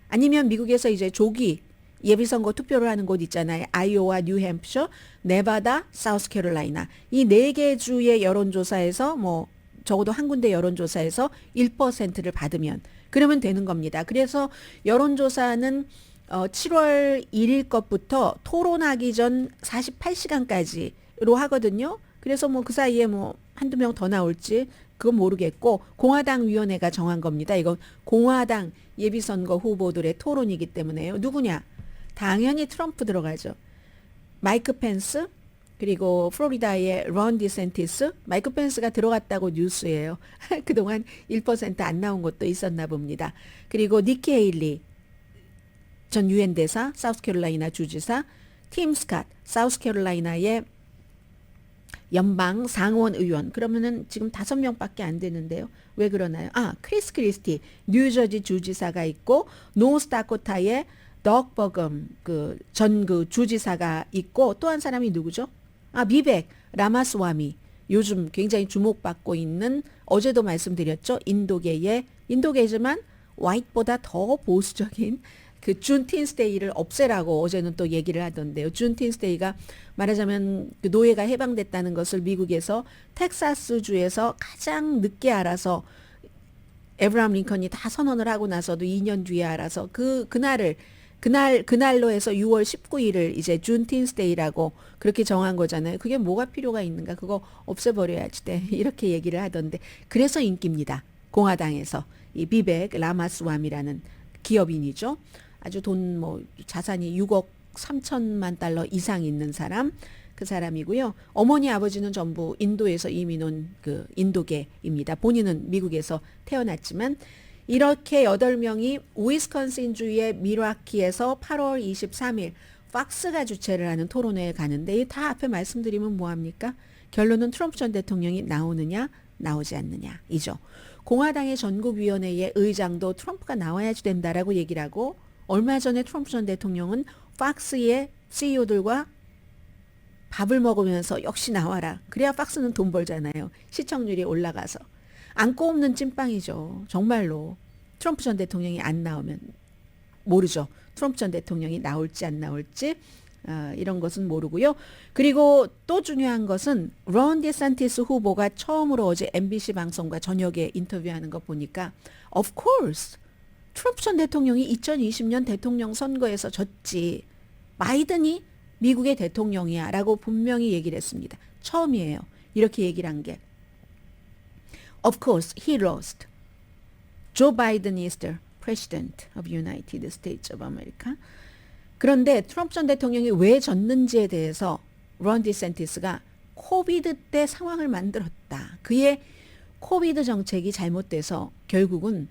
S3: 아니면 미국에서 이제 조기 예비선거 투표를 하는 곳 있잖아요. 아이오와 뉴햄프셔, 네바다, 사우스캐롤라이나 이 4개 주의 여론조사에서 뭐 적어도 한 군데 여론조사에서 1%를 받으면 그러면 되는 겁니다. 그래서 여론조사는 7월 1일 것부터 토론하기 전 48시간까지로 하거든요. 그래서 뭐 그 사이에 뭐 한두 명 더 나올지 그건 모르겠고 공화당 위원회가 정한 겁니다. 이건 공화당 예비선거 후보들의 토론이기 때문에요. 누구냐? 당연히 트럼프 들어가죠. 마이크 펜스, 그리고 플로리다의 론 디센티스, 마이크 펜스가 들어갔다고 뉴스예요. 그동안 1%안 나온 것도 있었나 봅니다. 그리고 니키 헤일리 전 유엔 대사, 사우스캐롤라이나 주지사, 팀 스캇, 사우스캐롤라이나의 연방 상원 의원. 그러면은 지금 5명밖에 안 되는데요. 왜 그러나요? 크리스 크리스티 뉴저지 주지사가 있고, 노스다코타의 덕 버금 전 주지사가 있고, 또 한 사람이 누구죠? 비벡 라마스와미. 요즘 굉장히 주목받고 있는, 어제도 말씀드렸죠. 인도계지만 화이트보다 더 보수적인 그 준틴스데이를 없애라고 어제는 또 얘기를 하던데요. 준틴스데이가 말하자면 그 노예가 해방됐다는 것을 미국에서 텍사스주에서 가장 늦게 알아서, 에브라함 링컨이 다 선언을 하고 나서도 2년 뒤에 알아서 그날로 해서 6월 19일을 이제 준틴스데이라고 그렇게 정한 거잖아요. 그게 뭐가 필요가 있는가? 그거 없애버려야지 돼. 이렇게 얘기를 하던데, 그래서 인기입니다. 공화당에서 이 비벡 라마스와미라는 기업인이죠. 아주 자산이 6억 3천만 달러 이상 있는 사람, 그 사람이고요. 어머니 아버지는 전부 인도에서 이민 온 그 인도계입니다. 본인은 미국에서 태어났지만, 이렇게 8명이 위스콘신주의 밀워키에서 8월 23일 팍스가 주최를 하는 토론회에 가는데, 이 다 앞에 말씀드리면 뭐합니까? 결론은 트럼프 전 대통령이 나오느냐 나오지 않느냐 이죠. 공화당의 전국위원회의 의장도 트럼프가 나와야지 된다라고 얘기를 하고, 얼마 전에 트럼프 전 대통령은 팍스의 CEO들과 밥을 먹으면서 역시 나와라. 그래야 팍스는 돈 벌잖아요. 시청률이 올라가서. 안고 없는 찐빵이죠. 정말로. 트럼프 전 대통령이 안 나오면 모르죠. 트럼프 전 대통령이 나올지 안 나올지 이런 것은 모르고요. 그리고 또 중요한 것은 론 디산티스 후보가 처음으로 어제 MBC 방송과 저녁에 인터뷰하는 거 보니까 of course 트럼프 전 대통령이 2020년 대통령 선거에서 졌지. 바이든이 미국의 대통령이야 라고 분명히 얘기를 했습니다. 처음이에요. 이렇게 얘기를 한 게. Of course he lost. Joe Biden is the president of United States of America. 그런데 트럼프 전 대통령이 왜 졌는지에 대해서 론 디센티스가 코비드 때 상황을 만들었다. 그의 코비드 정책이 잘못돼서 결국은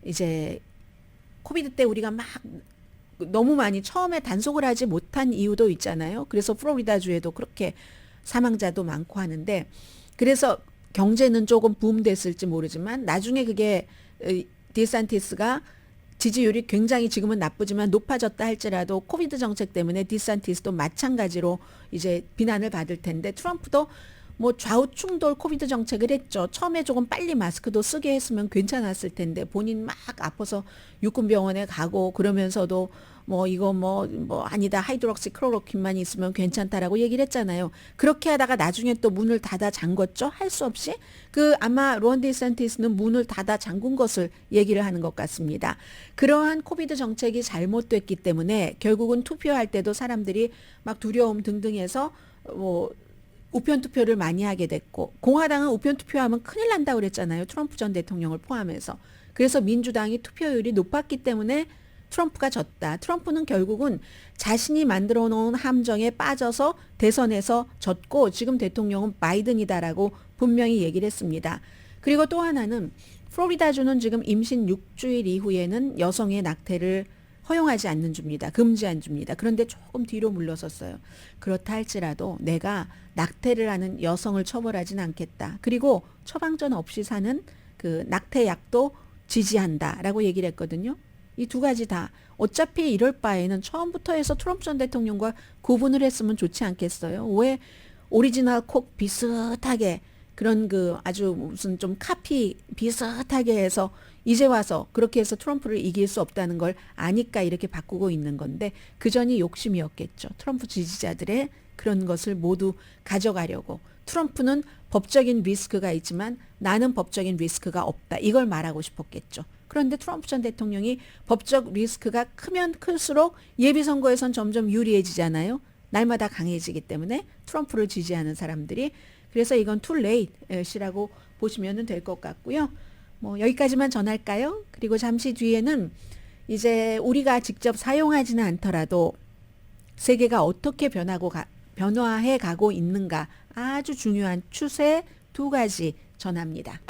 S3: 이제 코비드 때 우리가 막 너무 많이 처음에 단속을 하지 못한 이유도 있잖아요. 그래서 플로리다주에도 그렇게 사망자도 많고 하는데, 그래서 경제는 조금 붐됐을지 모르지만 나중에 그게 디산티스가 지지율이 굉장히 지금은 나쁘지만 높아졌다 할지라도 코비드 정책 때문에 디산티스도 마찬가지로 이제 비난을 받을 텐데, 트럼프도 좌우 충돌 코비드 정책을 했죠. 처음에 조금 빨리 마스크도 쓰게 했으면 괜찮았을 텐데, 본인 막 아파서 육군병원에 가고 그러면서도 아니다, 하이드록시 클로로퀸만 있으면 괜찮다라고 얘기를 했잖아요. 그렇게 하다가 나중에 또 문을 닫아 잠궜죠. 할 수 없이. 아마 론 디센티스는 문을 닫아 잠근 것을 얘기를 하는 것 같습니다. 그러한 코비드 정책이 잘못됐기 때문에 결국은 투표할 때도 사람들이 막 두려움 등등해서 우편 투표를 많이 하게 됐고, 공화당은 우편 투표하면 큰일 난다고 그랬잖아요. 트럼프 전 대통령을 포함해서. 그래서 민주당이 투표율이 높았기 때문에 트럼프가 졌다. 트럼프는 결국은 자신이 만들어 놓은 함정에 빠져서 대선에서 졌고, 지금 대통령은 바이든이다라고 분명히 얘기를 했습니다. 그리고 또 하나는 플로리다주는 지금 임신 6주일 이후에는 여성의 낙태를 허용하지 않는 주입니다. 금지한 주입니다. 그런데 조금 뒤로 물러섰어요. 그렇다 할지라도 내가 낙태를 하는 여성을 처벌하진 않겠다. 그리고 처방전 없이 사는 그 낙태약도 지지한다라고 얘기를 했거든요. 이 두 가지 다 어차피 이럴 바에는 처음부터 해서 트럼프 전 대통령과 구분을 했으면 좋지 않겠어요? 왜 오리지널 콕 비슷하게 그런 아주 무슨 좀 카피 비슷하게 해서 이제 와서 그렇게 해서 트럼프를 이길 수 없다는 걸 아니까 이렇게 바꾸고 있는 건데, 그전이 욕심이었겠죠. 트럼프 지지자들의 그런 것을 모두 가져가려고. 트럼프는 법적인 리스크가 있지만 나는 법적인 리스크가 없다. 이걸 말하고 싶었겠죠. 그런데 트럼프 전 대통령이 법적 리스크가 크면 클수록 예비선거에선 점점 유리해지잖아요. 날마다 강해지기 때문에 트럼프를 지지하는 사람들이. 그래서 이건 too late이라고 보시면 될 것 같고요. 여기까지만 전할까요? 그리고 잠시 뒤에는 이제 우리가 직접 사용하지는 않더라도 세계가 어떻게 변화해 가고 있는가 아주 중요한 추세 두 가지 전합니다.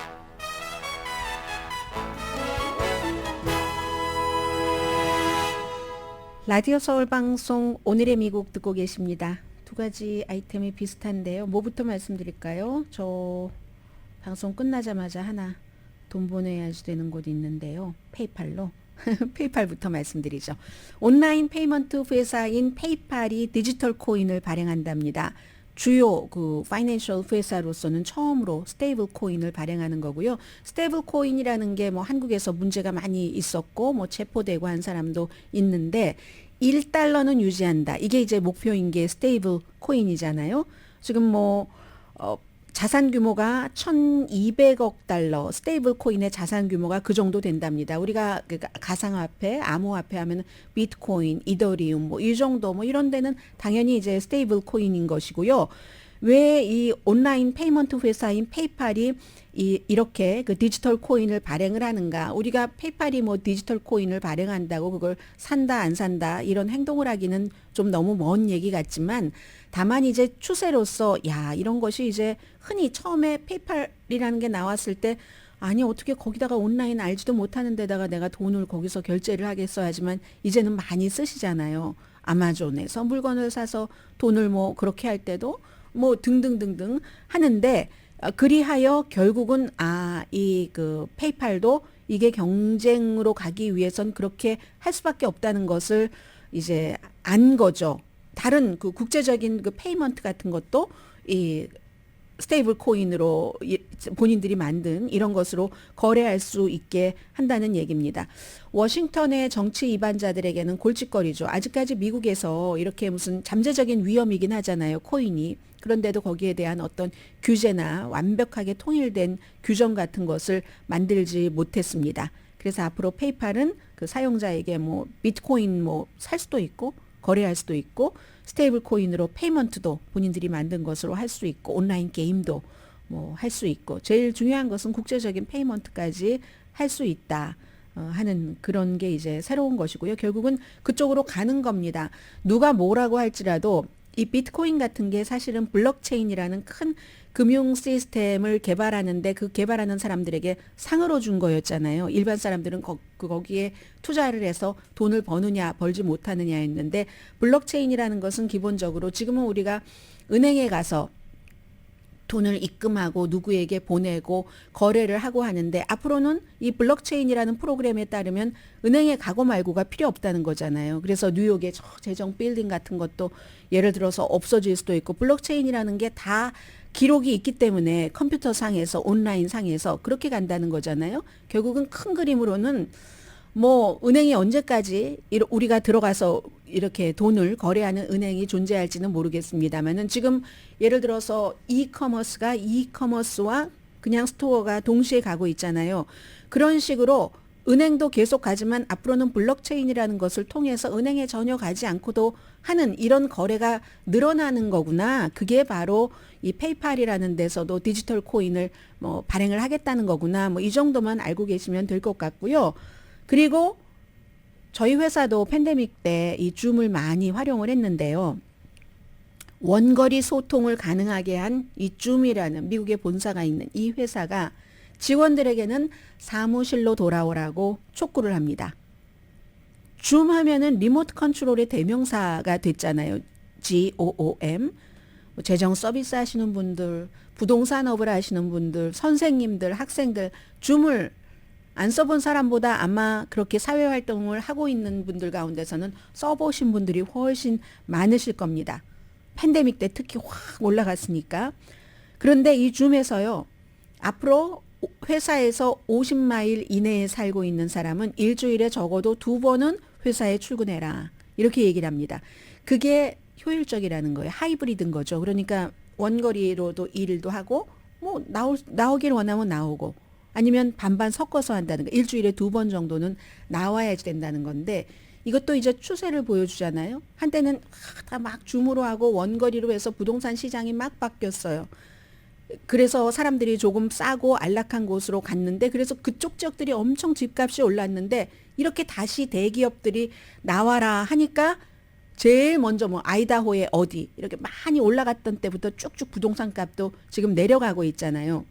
S3: 라디오 서울 방송 오늘의 미국 듣고 계십니다. 두 가지 아이템이 비슷한데요. 뭐부터 말씀드릴까요? 저 방송 끝나자마자 하나 돈 보내야지 되는 곳이 있는데요. 페이팔로. 페이팔부터 말씀드리죠. 온라인 페이먼트 회사인 페이팔이 디지털 코인을 발행한답니다. 주요 그 파이낸셜 회사로서는 처음으로 스테이블 코인을 발행하는 거고요. 스테이블 코인이라는 게 뭐 한국에서 문제가 많이 있었고 뭐 체포되고 한 사람도 있는데 1달러는 유지한다. 이게 이제 목표인 게 스테이블 코인이잖아요. 지금 뭐 자산 규모가 1,200억 달러, 스테이블 코인의 자산 규모가 그 정도 된답니다. 우리가 가상화폐, 암호화폐 하면 비트코인, 이더리움 뭐 이 정도 뭐 이런 데는 당연히 이제 스테이블 코인인 것이고요. 왜 이 온라인 페이먼트 회사인 페이팔이 이렇게 그 디지털 코인을 발행을 하는가? 우리가 페이팔이 뭐 디지털 코인을 발행한다고 그걸 산다 안 산다 이런 행동을 하기는 좀 너무 먼 얘기 같지만 다만 이제 추세로서 야 이런 것이 이제 흔히 처음에 페이팔이라는 게 나왔을 때 아니 어떻게 거기다가 온라인 알지도 못하는 데다가 내가 돈을 거기서 결제를 하겠어 하지만 이제는 많이 쓰시잖아요. 아마존에서 물건을 사서 돈을 뭐 그렇게 할 때도 뭐 등등등등 하는데 그리하여 결국은 이 그 페이팔도 이게 경쟁으로 가기 위해선 그렇게 할 수밖에 없다는 것을 이제 안 거죠. 다른 그 국제적인 그 페이먼트 같은 것도 이 스테이블 코인으로 본인들이 만든 이런 것으로 거래할 수 있게 한다는 얘기입니다. 워싱턴의 정치 이반자들에게는 골칫거리죠. 아직까지 미국에서 이렇게 무슨 잠재적인 위험이긴 하잖아요. 코인이. 그런데도 거기에 대한 어떤 규제나 완벽하게 통일된 규정 같은 것을 만들지 못했습니다. 그래서 앞으로 페이팔은 그 사용자에게 뭐 비트코인 뭐 살 수도 있고 거래할 수도 있고 스테이블 코인으로 페이먼트도 본인들이 만든 것으로 할 수 있고 온라인 게임도 뭐 할 수 있고 제일 중요한 것은 국제적인 페이먼트까지 할 수 있다 하는 그런 게 이제 새로운 것이고요. 결국은 그쪽으로 가는 겁니다. 누가 뭐라고 할지라도 이 비트코인 같은 게 사실은 블록체인이라는 큰 금융 시스템을 개발하는데 그 개발하는 사람들에게 상으로 준 거였잖아요. 일반 사람들은 거기에 투자를 해서 돈을 버느냐 벌지 못하느냐 했는데 블록체인이라는 것은 기본적으로 지금은 우리가 은행에 가서 돈을 입금하고 누구에게 보내고 거래를 하고 하는데 앞으로는 이 블록체인이라는 프로그램에 따르면 은행에 가고 말고가 필요 없다는 거잖아요. 그래서 뉴욕의 저 재정 빌딩 같은 것도 예를 들어서 없어질 수도 있고 블록체인이라는 게 다 기록이 있기 때문에 컴퓨터 상에서 온라인 상에서 그렇게 간다는 거잖아요. 결국은 큰 그림으로는 뭐 은행이 언제까지 우리가 들어가서 이렇게 돈을 거래하는 은행이 존재할지는 모르겠습니다만은 지금 예를 들어서 이커머스와 그냥 스토어가 동시에 가고 있잖아요. 그런 식으로 은행도 계속 가지만 앞으로는 블록체인이라는 것을 통해서 은행에 전혀 가지 않고도 하는 이런 거래가 늘어나는 거구나. 그게 바로 이 페이팔이라는 데서도 디지털 코인을 뭐 발행을 하겠다는 거구나. 뭐 이 정도만 알고 계시면 될 것 같고요. 그리고 저희 회사도 팬데믹 때 이 줌을 많이 활용을 했는데요. 원거리 소통을 가능하게 한 이 줌이라는 미국에 본사가 있는 이 회사가 직원들에게는 사무실로 돌아오라고 촉구를 합니다. 줌 하면은 리모트 컨트롤의 대명사가 됐잖아요. GOOM. 재정 서비스 하시는 분들, 부동산업을 하시는 분들, 선생님들, 학생들, 줌을 안 써본 사람보다 아마 그렇게 사회활동을 하고 있는 분들 가운데서는 써보신 분들이 훨씬 많으실 겁니다. 팬데믹 때 특히 확 올라갔으니까. 그런데 이 줌에서요. 앞으로 회사에서 50마일 이내에 살고 있는 사람은 일주일에 적어도 2번은 회사에 출근해라. 이렇게 얘기를 합니다. 그게 효율적이라는 거예요. 하이브리드인 거죠. 그러니까 원거리로도 일도 하고 뭐 나오길 원하면 나오고 아니면 반반 섞어서 한다는 거. 일주일에 2번 정도는 나와야지 된다는 건데 이것도 이제 추세를 보여주잖아요. 한때는 다 막 줌으로 하고 원거리로 해서 부동산 시장이 막 바뀌었어요. 그래서 사람들이 조금 싸고 안락한 곳으로 갔는데 그래서 그쪽 지역들이 엄청 집값이 올랐는데 이렇게 다시 대기업들이 나와라 하니까 제일 먼저 뭐 아이다호의 어디 이렇게 많이 올라갔던 때부터 쭉쭉 부동산 값도 지금 내려가고 있잖아요.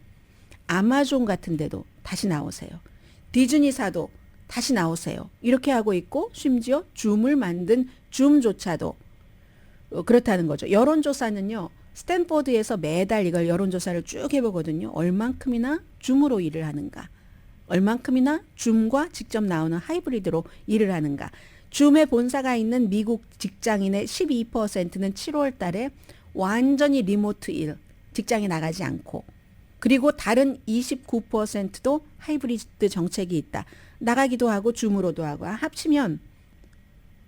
S3: 아마존 같은 데도 다시 나오세요. 디즈니사도 다시 나오세요. 이렇게 하고 있고 심지어 줌을 만든 줌조차도 그렇다는 거죠. 여론조사는요. 스탠포드에서 매달 이걸 여론조사를 쭉 해보거든요. 얼만큼이나 줌으로 일을 하는가. 얼만큼이나 줌과 직접 나오는 하이브리드로 일을 하는가. 줌의 본사가 있는 미국 직장인의 12%는 7월 달에 완전히 리모트 일, 직장에 나가지 않고 그리고 다른 29%도 하이브리드 정책이 있다. 나가기도 하고 줌으로도 하고 합치면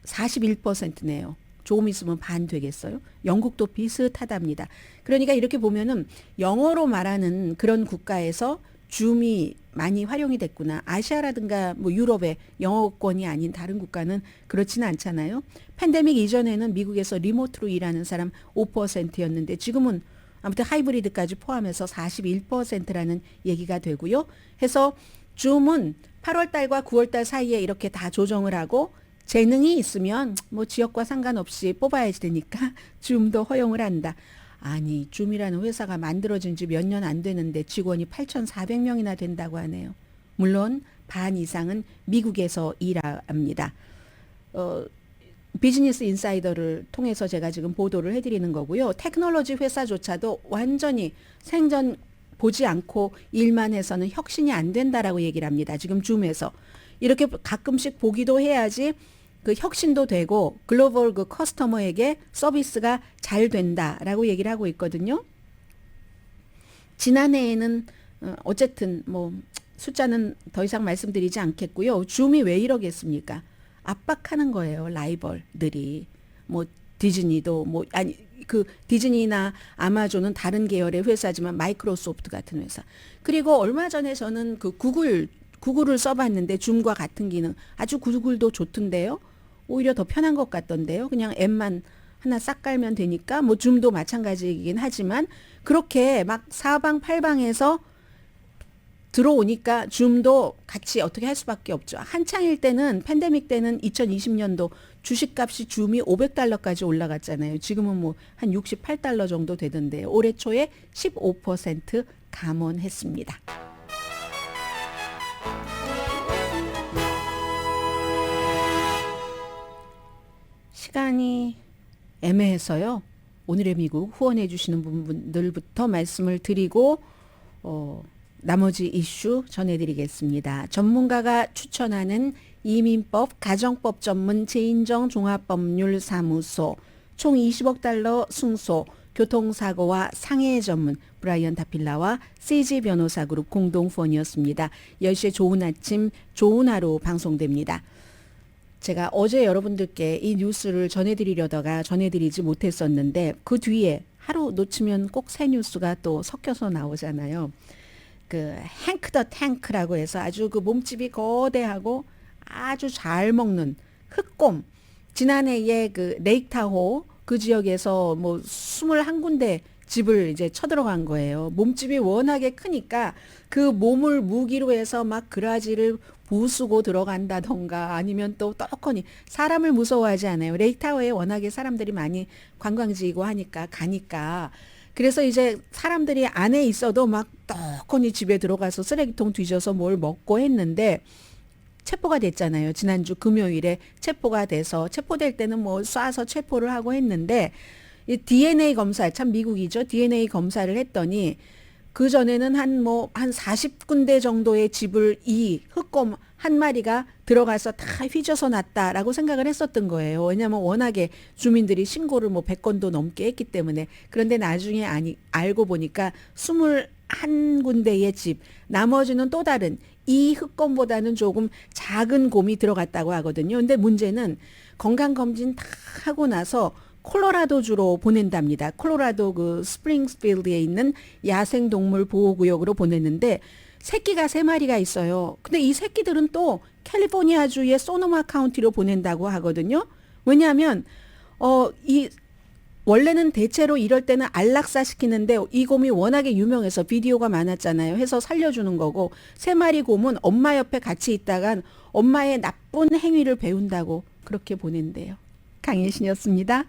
S3: 41%네요. 조금 있으면 반 되겠어요. 영국도 비슷하답니다. 그러니까 이렇게 보면은 영어로 말하는 그런 국가에서 줌이 많이 활용이 됐구나. 아시아라든가 뭐 유럽의 영어권이 아닌 다른 국가는 그렇지는 않잖아요. 팬데믹 이전에는 미국에서 리모트로 일하는 사람 5%였는데 지금은 아무튼 하이브리드까지 포함해서 41%라는 얘기가 되고요. 해서 줌은 8월 달과 9월 달 사이에 이렇게 다 조정을 하고 재능이 있으면 뭐 지역과 상관없이 뽑아야지 되니까 줌도 허용을 한다. 아니 줌이라는 회사가 만들어진 지 몇 년 안 되는데 직원이 8,400명이나 된다고 하네요. 물론 반 이상은 미국에서 일합니다. 비즈니스 인사이더를 통해서 제가 지금 보도를 해드리는 거고요. 테크놀로지 회사조차도 완전히 생전 보지 않고 일만 해서는 혁신이 안 된다라고 얘기를 합니다. 지금 줌에서. 이렇게 가끔씩 보기도 해야지 그 혁신도 되고 글로벌 그 커스터머에게 서비스가 잘 된다라고 얘기를 하고 있거든요. 지난해에는 어쨌든 뭐 숫자는 더 이상 말씀드리지 않겠고요. 줌이 왜 이러겠습니까? 압박하는 거예요. 라이벌들이. 뭐 디즈니도 뭐 아니 그 디즈니나 아마존은 다른 계열의 회사지만 마이크로소프트 같은 회사. 그리고 얼마 전에 저는 그 구글을 써봤는데 줌과 같은 기능 아주 구글도 좋던데요. 오히려 더 편한 것 같던데요. 그냥 앱만 하나 싹 깔면 되니까 뭐 줌도 마찬가지이긴 하지만 그렇게 막 사방팔방에서 들어오니까 줌도 같이 어떻게 할 수밖에 없죠. 한창일 때는 팬데믹 때는 2020년도 주식값이 줌이 $500까지 올라갔잖아요. 지금은 뭐 한 $68 정도 되던데요. 올해 초에 15% 감원했습니다. 시간이 애매해서요. 오늘의 미국 후원해 주시는 분들부터 말씀을 드리고 나머지 이슈 전해드리겠습니다. 전문가가 추천하는 이민법, 가정법 전문 재인정 종합법률사무소 총 20억 달러 승소, 교통사고와 상해 전문 브라이언 다필라와 CG 변호사 그룹 공동 후원이었습니다. 10시에 좋은 아침, 좋은 하루 방송됩니다. 제가 어제 여러분들께 이 뉴스를 전해드리려다가 전해드리지 못했었는데 그 뒤에 하루 놓치면 꼭 새 뉴스가 또 섞여서 나오잖아요. 그 행크 더 탱크라고 해서 아주 그 몸집이 거대하고 아주 잘 먹는 흑곰. 지난해에 그 레이크타호 그 지역에서 뭐 21군데 집을 이제 쳐들어간 거예요. 몸집이 워낙에 크니까 그 몸을 무기로 해서 막 그라지를 부수고 들어간다던가 아니면 또 떡하니 사람을 무서워하지 않아요. 레이크타워에 워낙에 사람들이 많이 관광지이고 하니까 가니까 그래서 이제 사람들이 안에 있어도 막 떡하니 집에 들어가서 쓰레기통 뒤져서 뭘 먹고 했는데 체포가 됐잖아요. 지난주 금요일에 체포가 돼서 체포될 때는 뭐 쏴서 체포를 하고 했는데 이 DNA 검사 참 미국이죠. DNA 검사를 했더니 그 전에는 한 40군데 정도의 집을 이 흑곰 한 마리가 들어가서 다 휘저서 놨다라고 생각을 했었던 거예요. 왜냐하면 워낙에 주민들이 신고를 100건도 넘게 했기 때문에. 그런데 나중에 알고 보니까 21군데의 집, 나머지는 또 다른 이 흑곰보다는 조금 작은 곰이 들어갔다고 하거든요. 근데 문제는 건강검진 다 하고 나서 콜로라도주로 보낸답니다. 콜로라도 그 스프링스필드에 있는 야생동물 보호구역으로 보냈는데 새끼가 3마리가 있어요. 근데 이 새끼들은 또 캘리포니아주의 소노마 카운티로 보낸다고 하거든요. 왜냐하면 원래는 대체로 이럴 때는 안락사 시키는데 이 곰이 워낙에 유명해서 비디오가 많았잖아요. 해서 살려주는 거고 3마리 곰은 엄마 옆에 같이 있다간 엄마의 나쁜 행위를 배운다고 그렇게 보낸대요. 강혜신이었습니다.